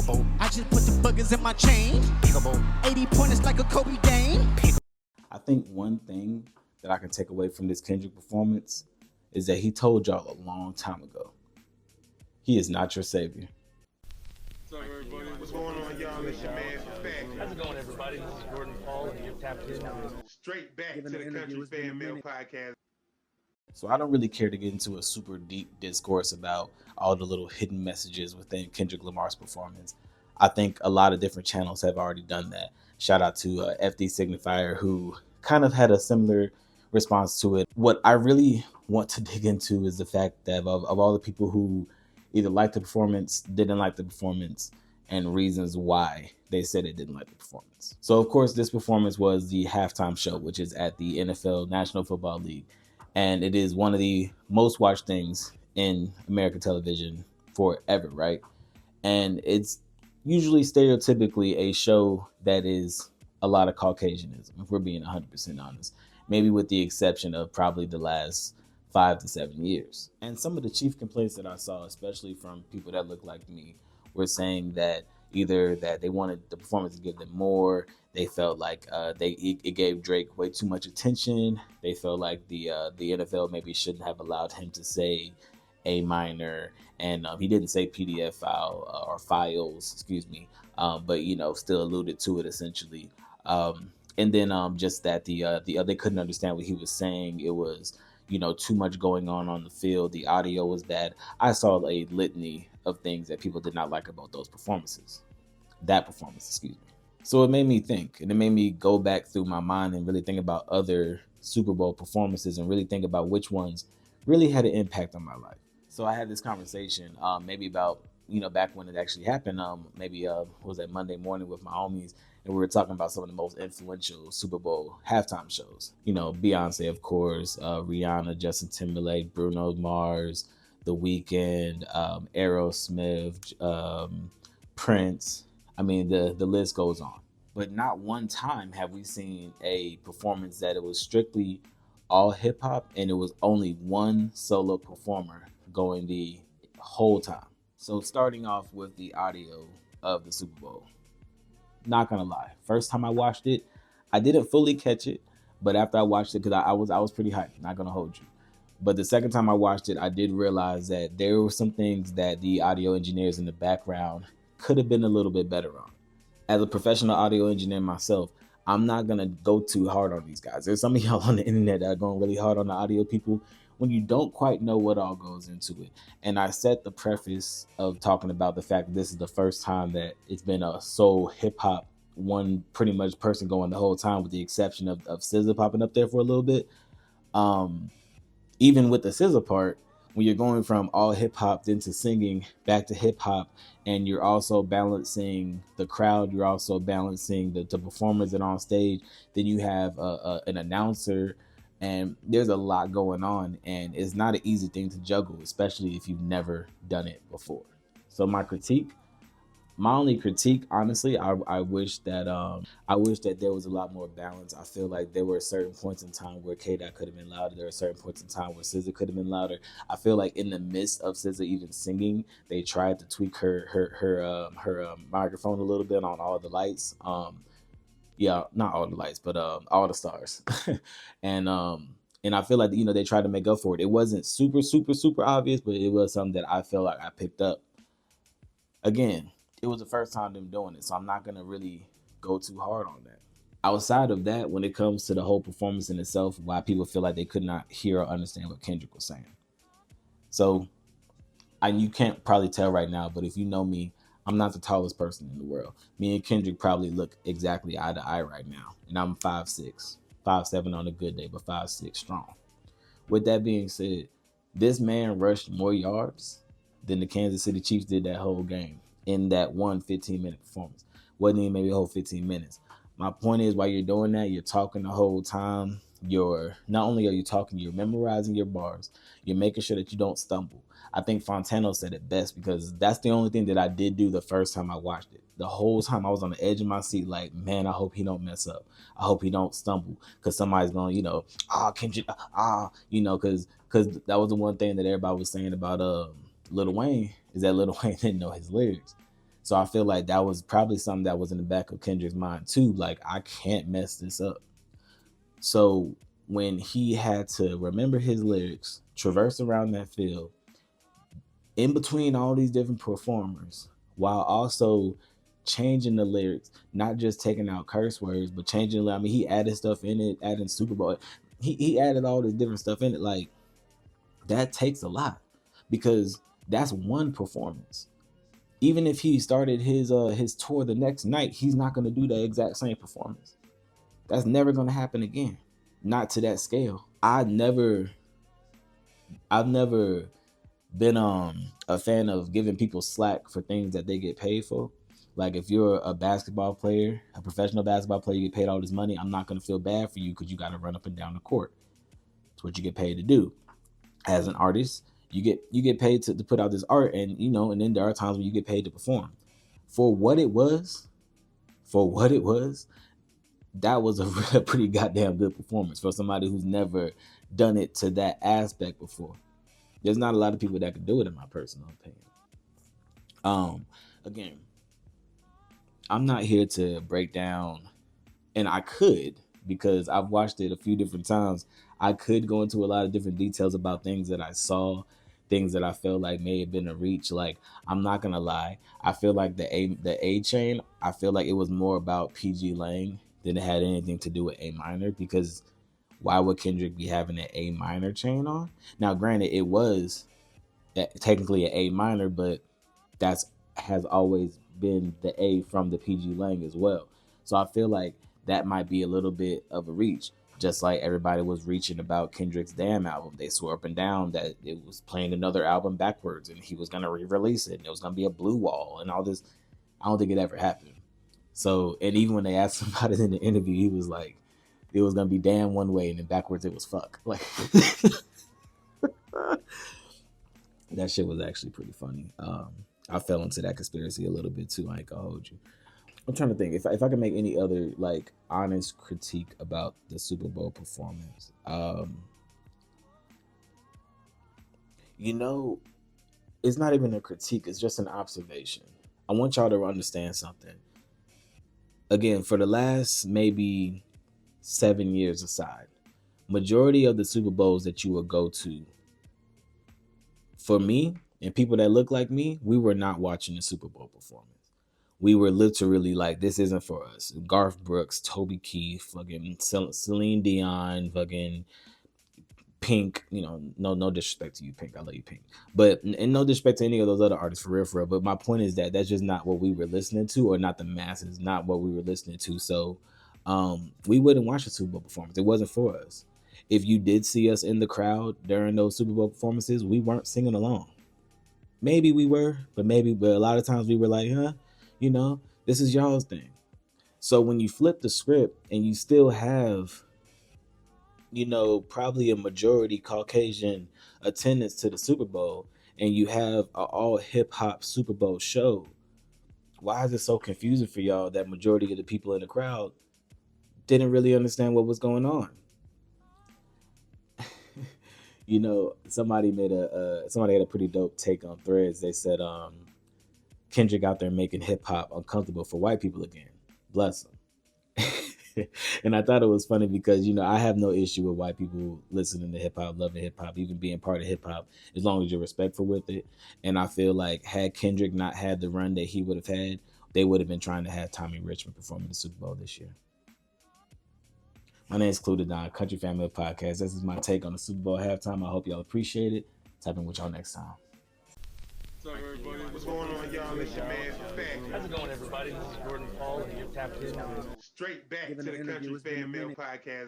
Peekaboo. I just put the buggers in my chain. Peekaboo. 80 pointers like a Kobe Dane. I think one thing that I can take away from this Kendrick performance is that he told y'all a long time ago, he is not your savior. What's up, everybody? What's going on, y'all? It's your man, Fat. How's it going, everybody? This is Jordan Paul, and you're tapped in with Straight back to the Country Fan Mail Podcast. So I don't really care to get into a super deep discourse about all the little hidden messages within Kendrick Lamar's performance. I think a lot of different channels have already done that. Shout out to FD Signifier, who kind of had a similar response to it. What I really want to dig into is the fact that of all the people who either liked the performance, didn't like the performance, and reasons why they said it didn't like the performance. So of course, this performance was the halftime show, which is at the NFL National Football League. And it is one of the most watched things in American television forever, right? And it's usually stereotypically a show that is a lot of Caucasianism, if we're being 100% honest, maybe with the exception of probably the last 5 to 7 years. And some of the chief complaints that I saw, especially from people that look like me, were saying that either that they wanted the performance to give them more, they felt like it gave Drake way too much attention. They felt like the NFL maybe shouldn't have allowed him to say A minor, and he didn't say PDF file or files, excuse me, but still alluded to it essentially. And then just that they couldn't understand what he was saying. It was too much going on the field. The audio was bad. I saw a litany of things that people did not like about those performances. That performance, excuse me. So it made me think, and it made me go back through my mind and really think about other Super Bowl performances and really think about which ones really had an impact on my life. So I had this conversation maybe about, back when it actually happened, maybe was that Monday morning with my homies, and we were talking about some of the most influential Super Bowl halftime shows. Beyonce, of course, Rihanna, Justin Timberlake, Bruno Mars, The Weeknd, Aerosmith, Prince. I mean, the list goes on. But not one time have we seen a performance that it was strictly all hip hop and it was only one solo performer going the whole time. So starting off with the audio of the Super Bowl. Not gonna lie, first time I watched it, I didn't fully catch it, but after I watched it, because I was pretty hyped, not gonna hold you. But the second time I watched it, I did realize that there were some things that the audio engineers in the background could have been a little bit better on. As a professional audio engineer myself, I'm not gonna go too hard on these guys. There's some of y'all on the internet that are going really hard on the audio people when you don't quite know what all goes into it. And I set the preface of talking about the fact that this is the first time that it's been a sole hip hop, one pretty much person going the whole time, with the exception of SZA popping up there for a little bit. Even with the SZA part, when you're going from all hip hop then to singing back to hip hop, and you're also balancing the crowd, you're also balancing the performers that are on stage, then you have an announcer, and there's a lot going on, and it's not an easy thing to juggle, especially if you've never done it before. So my only critique, honestly, I wish that there was a lot more balance. I feel like there were certain points in time where K-Dot could have been louder. There were certain points in time where SZA could have been louder. I feel like in the midst of SZA even singing, they tried to tweak her microphone a little bit on all the lights. Yeah, not all the lights, but all the stars. And I feel like they tried to make up for it. It wasn't super obvious, but it was something that I feel like I picked up. Again, it was the first time them doing it, so I'm not gonna really go too hard on that. Outside of that, when it comes to the whole performance in itself, why people feel like they could not hear or understand what Kendrick was saying. So, you can't probably tell right now, but if you know me, I'm not the tallest person in the world. Me and Kendrick probably look exactly eye to eye right now, and I'm 5'6", 5'7" on a good day, but 5'6" strong. With that being said, this man rushed more yards than the Kansas City Chiefs did that whole game in that one 15-minute performance. Wasn't even maybe a whole 15 minutes. My point is, while you're doing that, you're talking the whole time. Not only are you talking, you're memorizing your bars. You're making sure that you don't stumble. I think Fontano said it best, because that's the only thing that I did do the first time I watched it. The whole time I was on the edge of my seat, like, man, I hope he don't mess up. I hope he don't stumble, because somebody's going, Kendrick, because that was the one thing that everybody was saying about Lil Wayne, is that Lil Wayne didn't know his lyrics. So I feel like that was probably something that was in the back of Kendrick's mind too. Like, I can't mess this up. So when he had to remember his lyrics, traverse around that field, in between all these different performers, while also changing the lyrics, not just taking out curse words, but changing. I mean, he added stuff in it, adding Super Bowl. He added all this different stuff in it. Like, that takes a lot, because that's one performance. Even if he started his tour the next night, he's not going to do the exact same performance. That's never going to happen again. Not to that scale. I've never been a fan of giving people slack for things that they get paid for. Like, if you're a basketball player, a professional basketball player, you get paid all this money, I'm not going to feel bad for you because you got to run up and down the court. It's what you get paid to do. As an artist, you get paid to put out this art, and and then there are times when you get paid to perform. For what it was, that was a pretty goddamn good performance for somebody who's never done it to that aspect before. There's not a lot of people that could do it, in my personal opinion. Again, I'm not here to break down, and I could, because I've watched it a few different times. I could go into a lot of different details about things that I saw, things that I felt like may have been a reach. Like, I'm not gonna lie, I feel like the A chain, I feel like it was more about PG Lang than it had anything to do with A minor, because why would Kendrick be having an A minor chain on? Now, granted, it was technically an A minor, but has always been the A from the PG Lang as well. So I feel like that might be a little bit of a reach. Just like everybody was reaching about Kendrick's Damn album. They swore up and down that it was playing another album backwards and he was going to re-release it and it was going to be a blue wall and all this. I don't think it ever happened. So, and even when they asked him about it in the interview, he was like, it was going to be damn one way and then backwards it was fuck. Like, that shit was actually pretty funny. I fell into that conspiracy a little bit too. I ain't gonna hold you. I'm trying to think if I can make any other like honest critique about the Super Bowl performance. It's not even a critique, it's just an observation. I want y'all to understand something. Again, for the last maybe 7 years aside, majority of the Super Bowls that you will go to, for me and people that look like me, we were not watching the Super Bowl performance. We were literally like, this isn't for us. Garth Brooks, Toby Keith, fucking Celine Dion, fucking Pink. No disrespect to you, Pink. I love you, Pink. But, and no disrespect to any of those other artists, for real. But my point is that that's just not what we were listening to, or not the masses, not what we were listening to. So we wouldn't watch the Super Bowl performance. It wasn't for us. If you did see us in the crowd during those Super Bowl performances, we weren't singing along. Maybe we were, but a lot of times we were like, this is y'all's thing. So when you flip the script and you still have, probably a majority Caucasian attendance to the Super Bowl, and you have an all hip hop Super Bowl show, why is it so confusing for y'all that majority of the people in the crowd didn't really understand what was going on? Somebody had a pretty dope take on Threads. They said Kendrick out there making hip hop uncomfortable for white people again. Bless him. And I thought it was funny because I have no issue with white people listening to hip hop, loving hip hop, even being part of hip hop, as long as you're respectful with it. And I feel like had Kendrick not had the run that he would have had, they would have been trying to have Tommy Richmond perform in the Super Bowl this year. My name is Clued Don, Country Family Podcast. This is my take on the Super Bowl halftime. I hope y'all appreciate it. Tap in with y'all next time. What's up, everybody? What's going on, y'all? It's your man, How's it going, everybody? This is Gordon Paul, and you're tapped into Straight back to the Country Fan Mail Podcast.